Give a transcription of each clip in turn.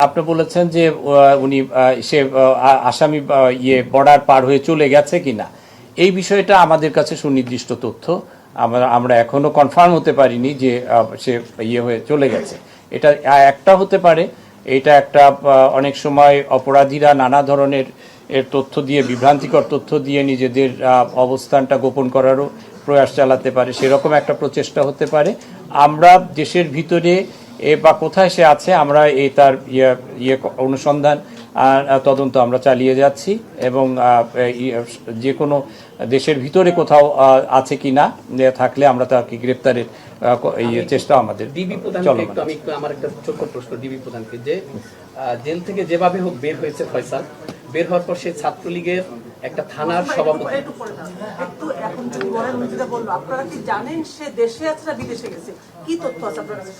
আপনি বলেছেন যে উনি সে আসামি বর্ডার পার হয়ে চলে গেছে কিনা, এই বিষয়টা আমাদের কাছে সুনির্দিষ্ট তথ্য। আমরা এখনো কনফার্ম হতে পারিনি যে সে হয়ে চলে গেছে। এটা একটা হতে পারে, এটা একটা অনেক সময় অপরাধীরা নানা ধরনের তথ্য দিয়ে, বিভ্রান্তিকর তথ্য দিয়ে নিজেদের অবস্থানটা গোপন করারও প্রয়াস চালাতে পারে, সেরকম একটা প্রচেষ্টা হতে পারে। আমরা দেশের ভিতরে বা কোথায় সে আছে আমরা তার অনুসন্ধান তদন্ত আমরা চালিয়ে যাচ্ছি, এবং যে কোনো দেশের ভিতরে কোথাও আছে কি না থাকলে আমরা তাকে গ্রেপ্তারের চেষ্টা আমাদের চলমান। আমি একটু আমার একটা ছোট্ট প্রশ্ন ডিবি প্রধানকে, যে জেল থেকে যেভাবে হোক বের হয়েছে ফয়সাল, বের হওয়ার পর সে ছাত্রলীগের একটা থানার সভাপতি। এখন যদি বলেন, আপনারা কি জানেন সে দেশে আছে না বিদেশে গেছে? কি তথ্য আছে আপনার কাছে?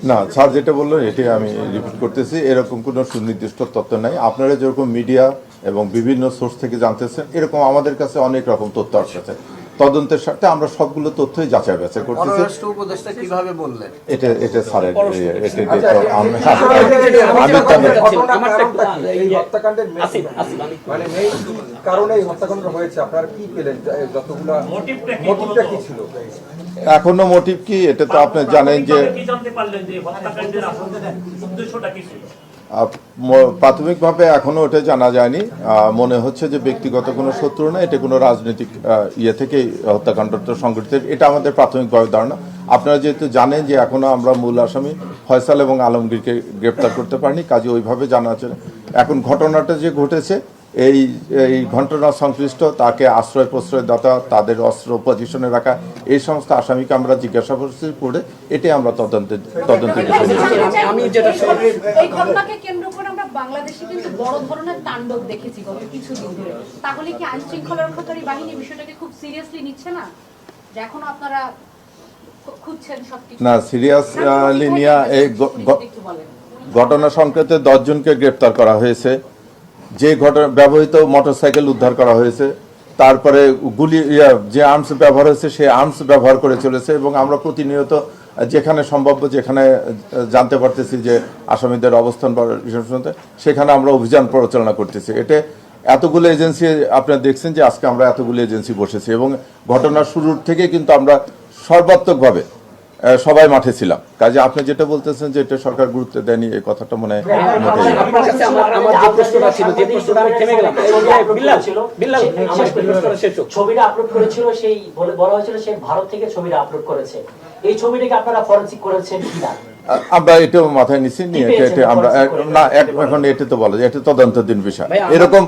না, স্যার যেটা বললেন এটাই আমি রিপিট করতেছি, এরকম কোনো সুনির্দিষ্ট তথ্য নাই। আপনারা যেরকম মিডিয়া এবং বিভিন্ন সোর্স থেকে জানতেছেন, এরকম আমাদের কাছে অনেক রকম তথ্য আসছে। তদন্তের সাথে আমরা সবগুলো তথ্যই যাচাই বাছাই করতেছি। পররাষ্ট্র উপদেষ্টা কিভাবে বললেন এটা স্যারের এখনো মোটিভ কি, এটা তো আপনি জানেন যে প্রাথমিকভাবে এখনো ওটা জানা যায়নি। মনে হচ্ছে যে ব্যক্তিগত কোনো শত্রু না, এটা কোনো রাজনৈতিক থেকেই হত্যাকাণ্ডটা সংঘটিত, এটা আমাদের প্রাথমিকভাবে ধারণা। আপনারা যেহেতু জানেন যে এখনো আমরা মূল আসামি ফয়সাল এবং আলমগীরকে গ্রেপ্তার করতে পারিনি, কাজে ওইভাবে জানা আছে। এখন ঘটনাটা যে ঘটেছে, এই ঘটনা সংশ্লিষ্ট তাকে আশ্রয় প্রশ্রয়দাতা, তাদের অস্ত্র পজিশনে রাখা, এই সমস্ত আসামিকে আমরা জিজ্ঞাসাবাদ করে এটাই আমরা তদন্তের বিষয়। আমি যেটা এই ঘটনাকে কেন্দ্র করে আমরা বাংলাদেশে কিন্তু বড় ধরনের তাণ্ডব দেখেছি গত কিছুদিন ধরে। তাহলে কি আইন শৃঙ্খলা রক্ষাকারী বাহিনী বিষয়টাকে খুব সিরিয়াসলি নিচ্ছে না, যে এখন আপনারা খুঁজছেন সবকিছু? না, সিরিয়াসলি নিয়ে এই ঘটনা সংক্রান্তে 10 জনকে গ্রেপ্তার করা হয়েছে। যে ঘটনা ব্যবহৃত মোটরসাইকেল উদ্ধার করা হয়েছে, তারপরে গুলি যে আর্মস ব্যবহার হয়েছে সে আর্মস ব্যবহার করে চলেছে, এবং আমরা প্রতিনিয়ত যেখানে সম্ভাব্য, যেখানে জানতে পারতেছি যে আসামিদের অবস্থান বা সেখানে আমরা অভিযান পরিচালনা করতেছি। এটা এতগুলো এজেন্সি আপনারা দেখছেন যে আজকে আমরা এতগুলো এজেন্সি বসেছি, এবং ঘটনার শুরুর থেকে কিন্তু আমরা সর্বাত্মকভাবে সবাই মাঠে ছিলাম। কাজে আপনি যেটা বলতেছেন যে এটা সরকার গুরুত্ব দেয়নি, এই কথাটা মনে হয় ছবিটা আপলোড করেছিল, সেই বলা হয়েছিল সে ভারত থেকে ছবিটা আপলোড করেছে। এই ছবিটাকে আপনারা ফরেনসিক করেছেন কিনা আমরা এটাও মাথায় নিচ্ছি নিয়ে আমরা না, এখন এটা তো বলা যায় এটা তদন্তাধীন বিষয়। এরকম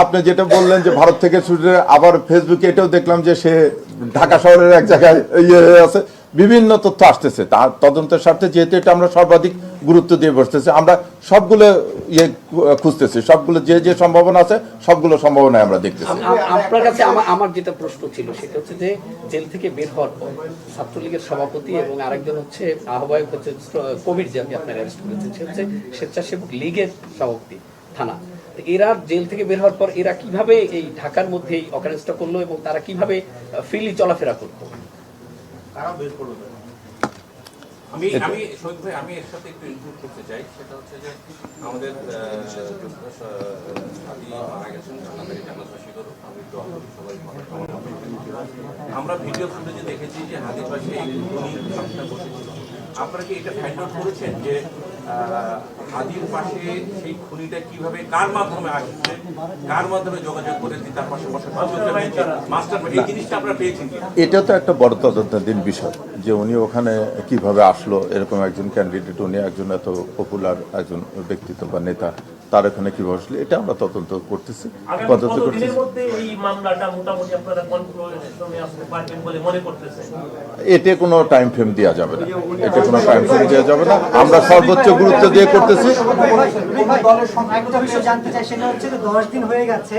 আপনি যেটা বললেন যে ভারত থেকে ছুটে, আবার ফেসবুকে এটাও দেখলাম যে সে ঢাকা শহরের এক জায়গায় আছে, বিভিন্ন তথ্য আসতেছে। তার তদন্তের স্বার্থে যেহেতু এটা আমরা সর্বাধিক গুরুত্ব দিয়ে বসতেছি, আমরা সবগুলো খুঁজতেছি, সবগুলো যে সম্ভাবনা আছে সবগুলো সম্ভাবনায় আমরা দেখতেছি। আপনার কাছে আমার যেটা প্রশ্ন ছিল সেটা হচ্ছে যে জেল থেকে বের হওয়ার পর ছাত্রলীগের সভাপতি এবং আরেকজন হচ্ছে আহ্বায়ক হচ্ছে কবির, যে আপনি আপনার অ্যারেস্ট করেছেন, সে হচ্ছে স্বেচ্ছাসেবক লীগের সভাপতি থানা। এরা জেল থেকে বের হওয়ার পর এরা কিভাবে এই ঢাকার মধ্যে এই অকারেন্সটা করলো, এবং তারা কিভাবে ফ্রিলি চলাফেরা করতো? আমি শহীদ ভাই, আমি এর সাথে একটু ইনক্লুড করতে চাই। সেটা হচ্ছে যে আমাদের মারা গেছেন, আমরা ভিডিও ফুটেজে দেখেছি যে হাদির পাশে বসেছিল। আপনারা কি এটা ফাইন্ড আউট করেছেন যে হাদির পাশে সেই খুনিটা কিভাবে, কার মাধ্যমে আসছে, কার মাধ্যমে যোগাযোগ করে তার পাশে বসে মাস্টার, এই জিনিসটা আপনারা পেয়েছেন? এটা তো একটা বড় তদন্তাধীন বিষয় যে উনি ওখানে কিভাবে আসলো, এরকম একজন ক্যান্ডিডেট, উনি একজন এত পপুলার একজন ব্যক্তিত্ব বা নেতা, তার এখানে কিভাবে আসলো, এটা আমরা তদন্ত করতেছি। এতে কোনো টাইম ফ্রেম দেওয়া যাবে না, এতে কোনো টাইম ফ্রেম দেওয়া যাবে না, আমরা সর্বোচ্চ গুরুত্ব দিয়ে করতেছি। জানতে চাই সেটা হচ্ছে 10 দিন হয়ে গেছে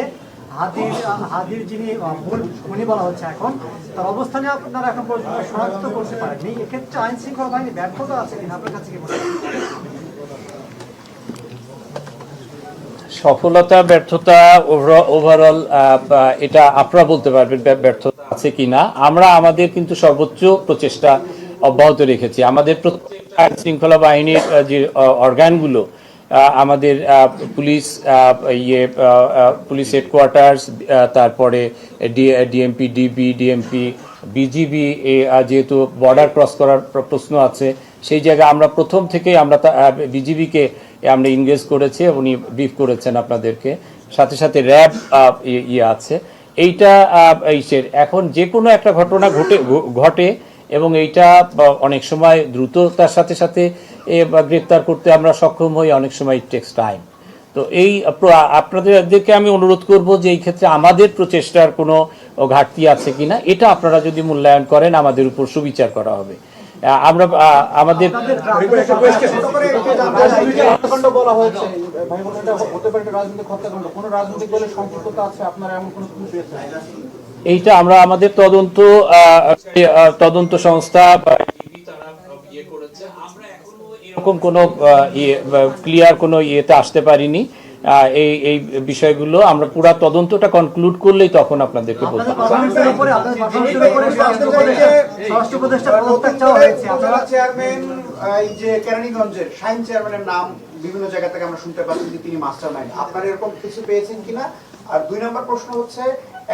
হাদির যিনি মূল খুনি বলা হচ্ছে, এখন তার অবস্থানে আপনারা এখন পর্যন্ত শনাক্ত করতে পারেননি। এক্ষেত্রে আইন শৃঙ্খলা বাহিনী ব্যর্থতা আছে কিনা আপনার কাছে কি মনে হয়? সফলতা ব্যর্থতা ওভারঅল এটা আপনারা বলতে পারবেন ব্যর্থতা আছে কিনা। আমরা আমাদের কিন্তু সর্বোচ্চ প্রচেষ্টা অব্যাহত রেখেছি। আমাদের প্রত্যেক আইন শৃঙ্খলা বাহিনীর যে অর্গানগুলো আমাদের পুলিশ পুলিশ হেডকোয়ার্টার্স, তারপরে ডিএমপি, ডিএমপি, বিজিবি, যেহেতু বর্ডার ক্রস করার প্রশ্ন আছে, সেই জায়গায় আমরা প্রথম থেকেই আমরা বিজিবিকে আমরা ইনগেজ করেছি, উনি ব্রিফ করেছেন আপনাদেরকে, সাথে সাথে র্যাব আছে। এইটা এখন যে কোনো একটা ঘটনা ঘটে এবং এইটা অনেক সময় দ্রুততার সাথে সাথে গ্রেপ্তার করতে আমরা সক্ষম হই, অনেক সময় ইট টেক্স টাইম। তো আপনাদেরকে আমি অনুরোধ করব যে এই ক্ষেত্রে আমাদের প্রচেষ্টার কোনো ঘাটতি আছে কিনা, এটা আপনারা যদি মূল্যায়ন করেন আমাদের উপর সুবিচার করা হবে। আমরা আমাদের হত্যাকাণ্ড বলা হয়েছে, ভাই বলেন এটা হতে পারে একটা রাজনৈতিক হত্যাকাণ্ড, কোন রাজনৈতিক দলের সম্পৃক্ততা আছে, আপনারা এমন কোনো ক্লু পেয়েছেন? এইটা আমরা আমাদের তদন্ত সংস্থা আমরা এখনো এরকম কোনো ক্লিয়ার কোনো ইয়েতে আসতে পারিনি। এই বিষয়গুলো আমরা পুরা তদন্তটা কনক্লুড করলেই তখন আপনাদেরকে বলতে পারবো। চেয়ারম্যান এই যে কেরানীগঞ্জের শাহিন চেয়ারম্যানের নাম বিভিন্ন জায়গা থেকে আমরা শুনতে পাচ্ছি যে তিনি মাস্টারমাইন্ড, আপনারা এরকম কিছু পেয়েছেন কিনা? আর 2 নম্বর প্রশ্ন হচ্ছে,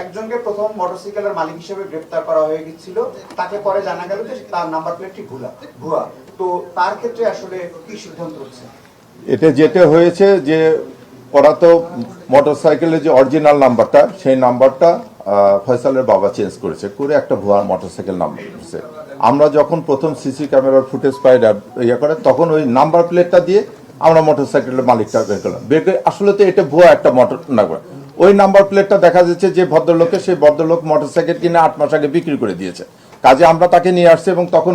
একজনকে প্রথম মোটরসাইকেলের মালিক হিসেবে গ্রেফতার করা হয়ে গিয়েছিল, তাকে পরে জানা গেল যে তার নাম্বার প্লেটটি ভুয়া, তো তার ক্ষেত্রে আসলে কি সিদ্ধান্ত হচ্ছে? এটা যেটা হয়েছে যে ওরা তো মোটরসাইকেলের যে অরিজিনাল নাম্বারটা, সেই নাম্বারটা ফয়সালের বাবা চেঞ্জ করেছে, করে একটা ভুয়া মোটরসাইকেল নাম্বার করেছে। আমরা যখন প্রথম সিসি ক্যামেরার ফুটেজ পাই করে, তখন ওই নাম্বার প্লেটটা দিয়ে আমরা মোটরসাইকেলের মালিকটা বের করলাম। আসলে তো এটা ভুয়া একটা মোটর নাম্বার। ওই নাম্বার প্লেটটা দেখা যাচ্ছে যে ভদ্রলোকের, সেই ভদ্রলোক মোটরসাইকেল কিনে 8 মাস আগে বিক্রি করে দিয়েছে। কাজে আমরা তাকে নিয়ে আসছি এবং তখন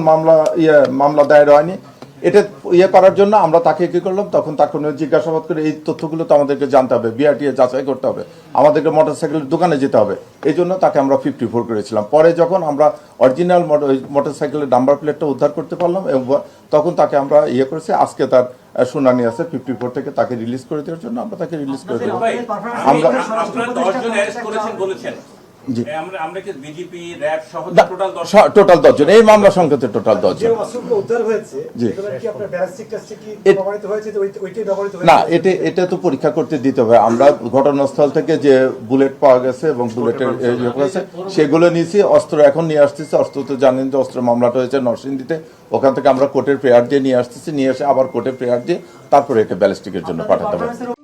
মামলা দায়ের হয়নি। এটা করার জন্য আমরা তাকে কি করলাম, তখন তাকে জিজ্ঞাসাবাদ করে এই তথ্যগুলো তো আমাদেরকে জানতে হবে, বিআরটিএ যাচাই করতে হবে, আমাদেরকে মোটরসাইকেলের দোকানে যেতে হবে। এই জন্য তাকে আমরা 54 করেছিলাম। পরে যখন আমরা অরিজিনাল মোটরসাইকেলের নাম্বার প্লেটটা উদ্ধার করতে পারলাম এবং তখন তাকে আমরা করেছি। আজকে তার শুনানি আছে, 54 থেকে তাকে রিলিজ করে দেওয়ার জন্য আমরা তাকে রিলিজ করে দেবো। আমরা আপনারা 10 জন অ্যারেস্ট করেছেন বলেছেন, আমরা কি বিজেপি র্যাব সহ টোটাল 10 জন, এই মামলা সংক্রান্ত টোটাল 10 জন। না, এটা তো পরীক্ষা করতে দিতে হবে। আমরা ঘটনাস্থল থেকে যে বুলেট পাওয়া গেছে এবং বুলেটের সেগুলো নিয়েছি, অস্ত্র এখন নিয়ে আসতেছি। অস্ত্র তো জানেন যে অস্ত্র মামলাটা হয়েছে নরসিংদীতে, ওখান থেকে আমরা কোর্টের প্রেয়ার দিয়ে নিয়ে আসতেছি, নিয়ে এসে আবার কোর্টের প্রেয়ার দিয়ে তারপরে একে ব্যালিস্টিকের জন্য পাঠাতে হবে।